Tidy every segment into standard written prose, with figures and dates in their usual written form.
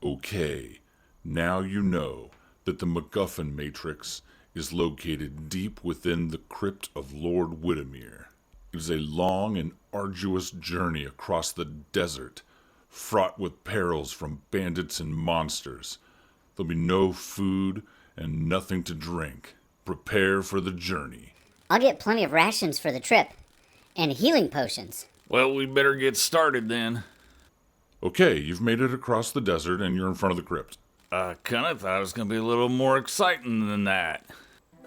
Okay, now you know that the MacGuffin Matrix is located deep within the crypt of Lord Widdermere. It is a long and arduous journey across the desert, fraught with perils from bandits and monsters. There'll be no food and nothing to drink. Prepare for the journey. I'll get plenty of rations for the trip, and healing potions. Well, we better get started then. Okay, you've made it across the desert and you're in front of the crypt. I kinda thought it was gonna be a little more exciting than that.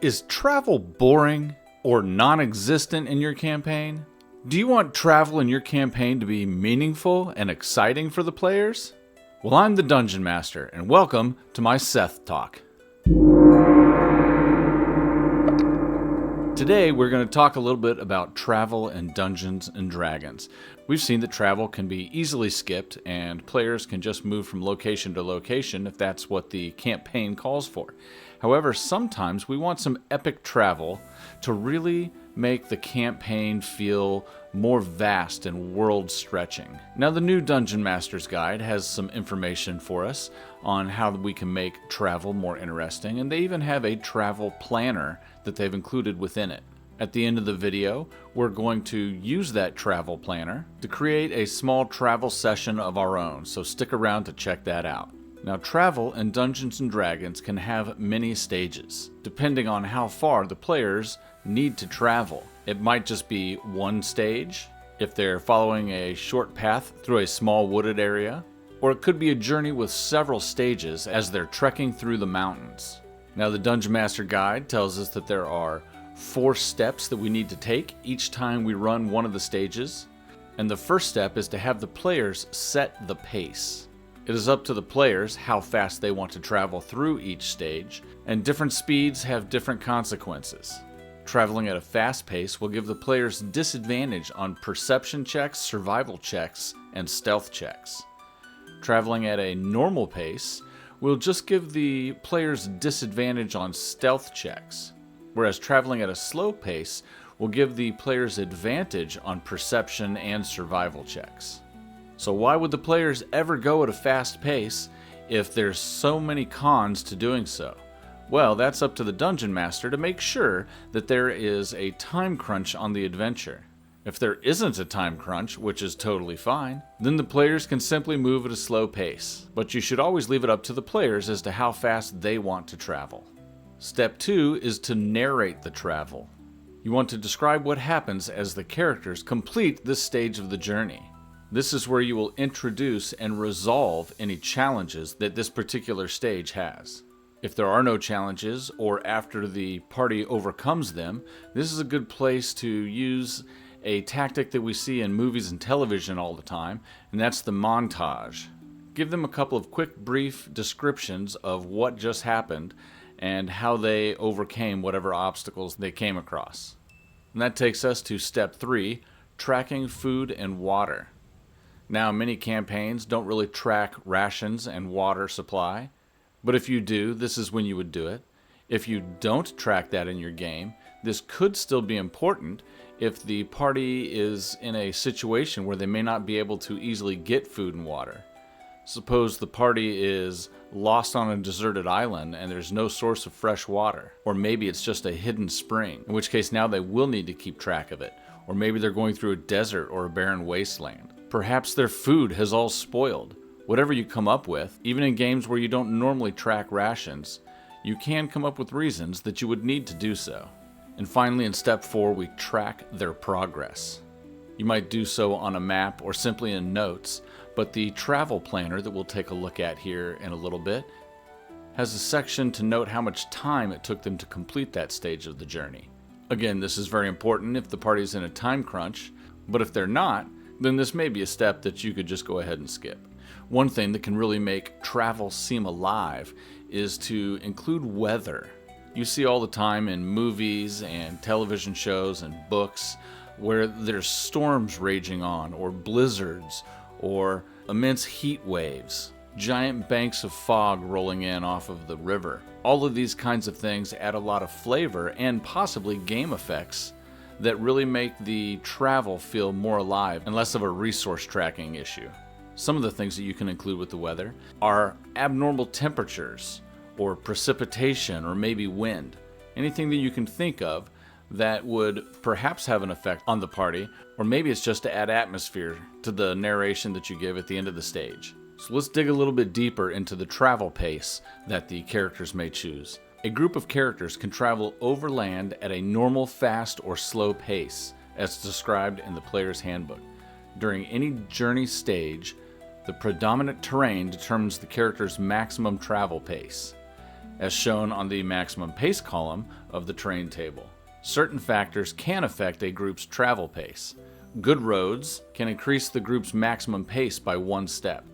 Is travel boring or non-existent in your campaign? Do you want travel in your campaign to be meaningful and exciting for the players? Well, I'm the Dungeon Master, and welcome to my Seth Talk. Today, we're going to talk a little bit about travel in Dungeons & Dragons. We've seen that travel can be easily skipped, and players can just move from location to location if that's what the campaign calls for. However, sometimes we want some epic travel to really make the campaign feel more vast and world-stretching. Now, the new Dungeon Master's Guide has some information for us on how we can make travel more interesting, and they even have a travel planner that they've included within it. At the end of the video, we're going to use that travel planner to create a small travel session of our own, so stick around to check that out. Now, travel in Dungeons & Dragons can have many stages, depending on how far the players need to travel. It might just be one stage, if they're following a short path through a small wooded area, or it could be a journey with several stages as they're trekking through the mountains. Now, the Dungeon Master Guide tells us that there are 4 steps that we need to take each time we run one of the stages, and the first step is to have the players set the pace. It is up to the players how fast they want to travel through each stage, and different speeds have different consequences. Traveling at a fast pace will give the players disadvantage on perception checks, survival checks, and stealth checks. Traveling at a normal pace will just give the players disadvantage on stealth checks, whereas traveling at a slow pace will give the players advantage on perception and survival checks. So why would the players ever go at a fast pace if there's so many cons to doing so? Well, that's up to the Dungeon Master to make sure that there is a time crunch on the adventure. If there isn't a time crunch, which is totally fine, then the players can simply move at a slow pace. But you should always leave it up to the players as to how fast they want to travel. Step 2 is to narrate the travel. You want to describe what happens as the characters complete this stage of the journey. This is where you will introduce and resolve any challenges that this particular stage has. If there are no challenges, or after the party overcomes them, this is a good place to use a tactic that we see in movies and television all the time, and that's the montage. Give them a couple of quick, brief descriptions of what just happened and how they overcame whatever obstacles they came across. And that takes us to step 3, tracking food and water. Now, many campaigns don't really track rations and water supply, but if you do, this is when you would do it. If you don't track that in your game, this could still be important if the party is in a situation where they may not be able to easily get food and water. Suppose the party is lost on a deserted island and there's no source of fresh water, or maybe it's just a hidden spring, in which case now they will need to keep track of it, or maybe they're going through a desert or a barren wasteland. Perhaps their food has all spoiled. Whatever you come up with, even in games where you don't normally track rations, you can come up with reasons that you would need to do so. And finally, in step 4, we track their progress. You might do so on a map or simply in notes, but the travel planner that we'll take a look at here in a little bit has a section to note how much time it took them to complete that stage of the journey. Again, this is very important if the party's in a time crunch, but if they're not, then this may be a step that you could just go ahead and skip. One thing that can really make travel seem alive is to include weather. You see all the time in movies and television shows and books where there's storms raging on, or blizzards, or immense heat waves, giant banks of fog rolling in off of the river. All of these kinds of things add a lot of flavor and possibly game effects that really make the travel feel more alive and less of a resource tracking issue. Some of the things that you can include with the weather are abnormal temperatures, or precipitation, or maybe wind. Anything that you can think of that would perhaps have an effect on the party, or maybe it's just to add atmosphere to the narration that you give at the end of the stage. So let's dig a little bit deeper into the travel pace that the characters may choose. A group of characters can travel over land at a normal, fast, or slow pace, as described in the player's handbook. During any journey stage, the predominant terrain determines the character's maximum travel pace, as shown on the maximum pace column of the terrain table. Certain factors can affect a group's travel pace. Good roads can increase the group's maximum pace by 1 step.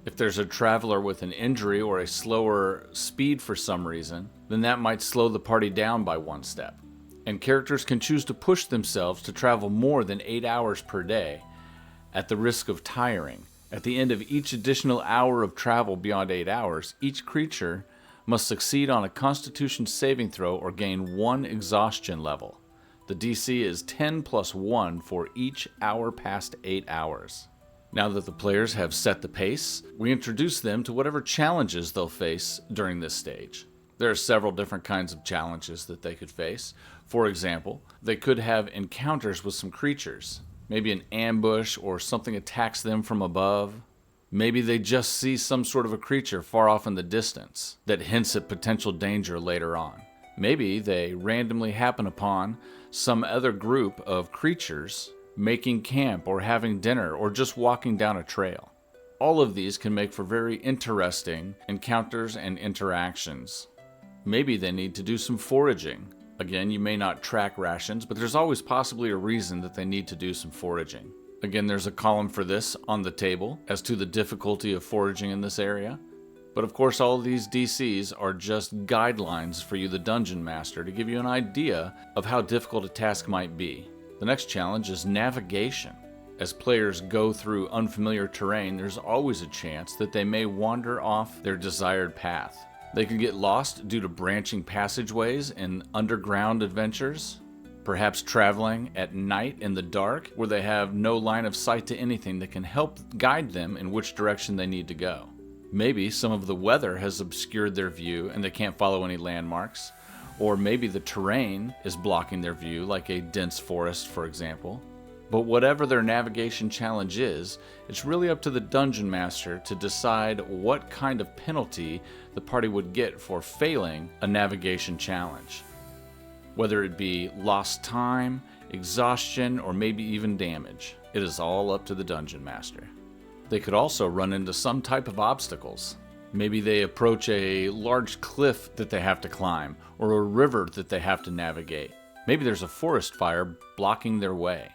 If there's a traveler with an injury or a slower speed for some reason, then that might slow the party down by 1 step. And characters can choose to push themselves to travel more than 8 hours per day, at the risk of tiring. At the end of each additional hour of travel beyond 8 hours, each creature must succeed on a Constitution saving throw or gain 1 exhaustion level. The DC is 10 plus 1 for each hour past 8 hours. Now that the players have set the pace, we introduce them to whatever challenges they'll face during this stage. There are several different kinds of challenges that they could face. For example, they could have encounters with some creatures. Maybe an ambush or something attacks them from above. Maybe they just see some sort of a creature far off in the distance that hints at potential danger later on. Maybe they randomly happen upon some other group of creatures making camp or having dinner or just walking down a trail. All of these can make for very interesting encounters and interactions. Maybe they need to do some foraging. Again, you may not track rations, but there's always possibly a reason that they need to do some foraging. Again, there's a column for this on the table as to the difficulty of foraging in this area. But of course, all of these DCs are just guidelines for you, the Dungeon Master, to give you an idea of how difficult a task might be. The next challenge is navigation. As players go through unfamiliar terrain, there's always a chance that they may wander off their desired path. They can get lost due to branching passageways in underground adventures, perhaps traveling at night in the dark where they have no line of sight to anything that can help guide them in which direction they need to go. Maybe some of the weather has obscured their view and they can't follow any landmarks, or maybe the terrain is blocking their view, like a dense forest, for example. But whatever their navigation challenge is, it's really up to the Dungeon Master to decide what kind of penalty the party would get for failing a navigation challenge. Whether it be lost time, exhaustion, or maybe even damage. It is all up to the Dungeon Master. They could also run into some type of obstacles. Maybe they approach a large cliff that they have to climb, or a river that they have to navigate. Maybe there's a forest fire blocking their way.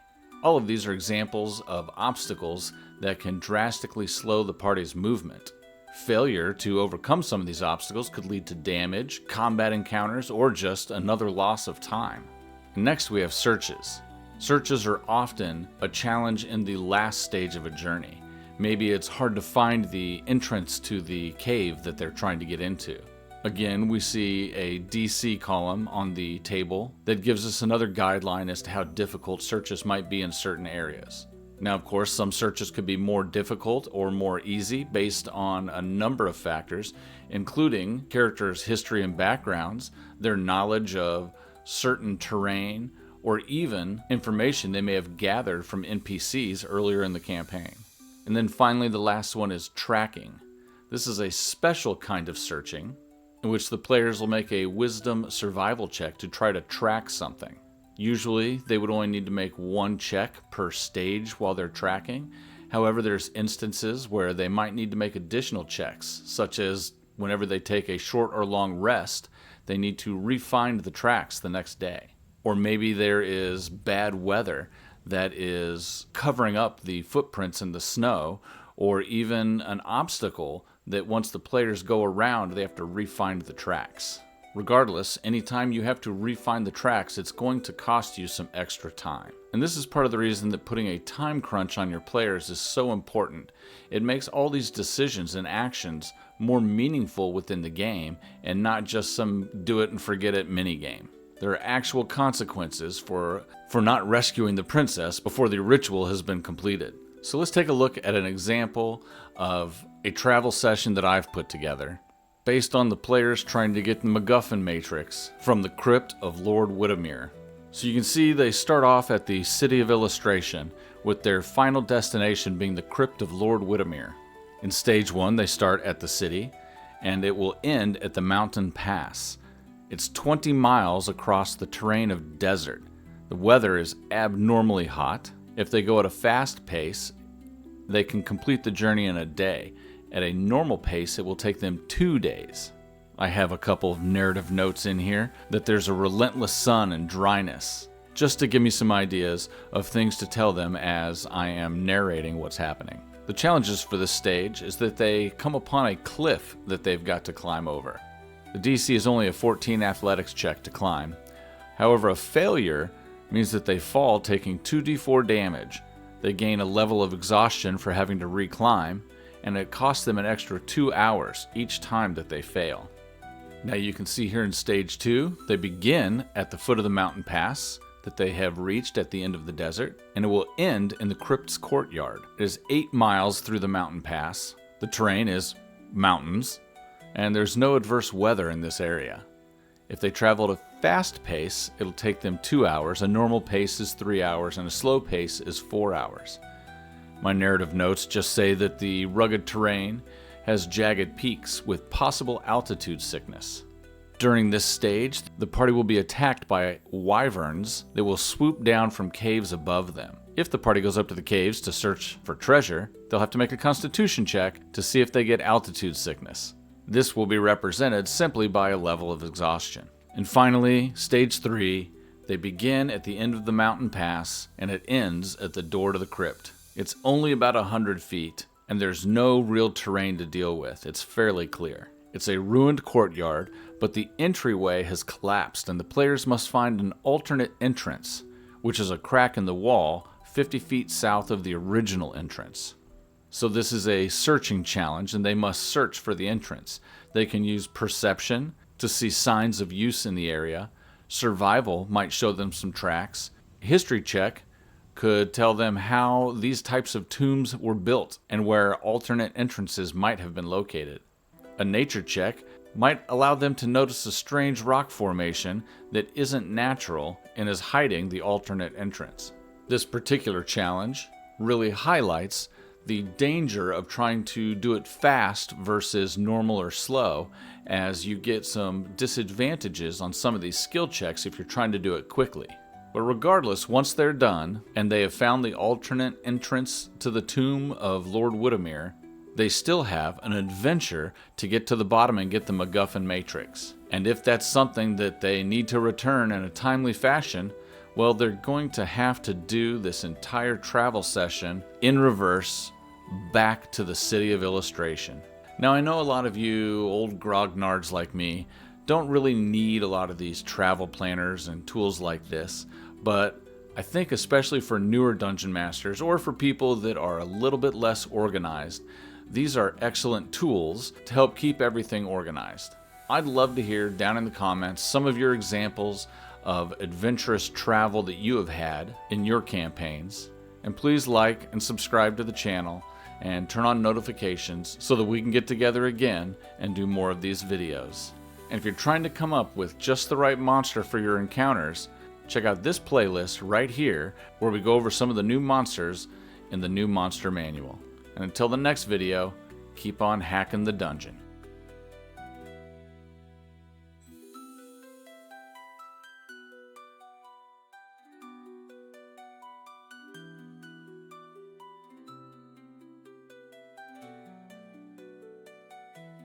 All of these are examples of obstacles that can drastically slow the party's movement. Failure to overcome some of these obstacles could lead to damage, combat encounters, or just another loss of time. Next, we have searches. Searches are often a challenge in the last stage of a journey. Maybe it's hard to find the entrance to the cave that they're trying to get into. Again, we see a DC column on the table that gives us another guideline as to how difficult searches might be in certain areas. Now, of course, some searches could be more difficult or more easy based on a number of factors, including characters' history and backgrounds, their knowledge of certain terrain, or even information they may have gathered from NPCs earlier in the campaign. And then finally, the last one is tracking. This is a special kind of searching in which the players will make a wisdom survival check to try to track something. Usually, they would only need to make 1 check per stage while they're tracking. However, there's instances where they might need to make additional checks, such as whenever they take a short or long rest, they need to re-find the tracks the next day. Or maybe there is bad weather that is covering up the footprints in the snow, or even an obstacle that once the players go around, they have to re-find the tracks. Regardless, anytime you have to re-find the tracks, it's going to cost you some extra time. And this is part of the reason that putting a time crunch on your players is so important. It makes all these decisions and actions more meaningful within the game and not just some do it and forget it minigame. There are actual consequences for not rescuing the princess before the ritual has been completed. So let's take a look at an example of a travel session that I've put together based on the players trying to get the MacGuffin Matrix from the crypt of Lord Widdermere. So you can see they start off at the City of Illustration, with their final destination being the crypt of Lord Widdermere. In stage 1, they start at the city, and it will end at the mountain pass. It's 20 miles across the terrain of desert. The weather is abnormally hot. If they go at a fast pace, they can complete the journey in a day. At a normal pace, it will take them 2 days. I have a couple of narrative notes in here that there's a relentless sun and dryness, just to give me some ideas of things to tell them as I am narrating what's happening. The challenges for this stage is that they come upon a cliff that they've got to climb over. The DC is only a 14 athletics check to climb. However, a failure means that they fall, taking 2d4 damage. They gain a level of exhaustion for having to reclimb, and it costs them an extra 2 hours each time that they fail. Now you can see here in stage 2, they begin at the foot of the mountain pass that they have reached at the end of the desert, and it will end in the crypt's courtyard. It is 8 miles through the mountain pass. The terrain is mountains, and there's no adverse weather in this area. If they travel at a fast pace, it'll take them 2 hours. A normal pace is 3 hours, and a slow pace is 4 hours. My narrative notes just say that the rugged terrain has jagged peaks with possible altitude sickness. During this stage, the party will be attacked by wyverns that will swoop down from caves above them. If the party goes up to the caves to search for treasure, they'll have to make a constitution check to see if they get altitude sickness. This will be represented simply by a level of exhaustion. And finally, stage 3, they begin at the end of the mountain pass and it ends at the door to the crypt. It's only about 100 feet and there's no real terrain to deal with. It's fairly clear. It's a ruined courtyard, but the entryway has collapsed and the players must find an alternate entrance, which is a crack in the wall 50 feet south of the original entrance. So this is a searching challenge and they must search for the entrance. They can use perception to see signs of use in the area. Survival might show them some tracks. History check could tell them how these types of tombs were built and where alternate entrances might have been located. A nature check might allow them to notice a strange rock formation that isn't natural and is hiding the alternate entrance. This particular challenge really highlights the danger of trying to do it fast versus normal or slow, as you get some disadvantages on some of these skill checks if you're trying to do it quickly. But regardless, once they're done and they have found the alternate entrance to the tomb of Lord Widdermere, they still have an adventure to get to the bottom and get the MacGuffin Matrix. And if that's something that they need to return in a timely fashion, well, they're going to have to do this entire travel session in reverse back to the City of Illustration. Now, I know a lot of you old grognards like me don't really need a lot of these travel planners and tools like this, but I think especially for newer dungeon masters or for people that are a little bit less organized, these are excellent tools to help keep everything organized. I'd love to hear down in the comments some of your examples of adventurous travel that you have had in your campaigns. And please like and subscribe to the channel and turn on notifications so that we can get together again and do more of these videos. And if you're trying to come up with just the right monster for your encounters, check out this playlist right here where we go over some of the new monsters in the new monster manual. And until the next video, keep on hacking the dungeon.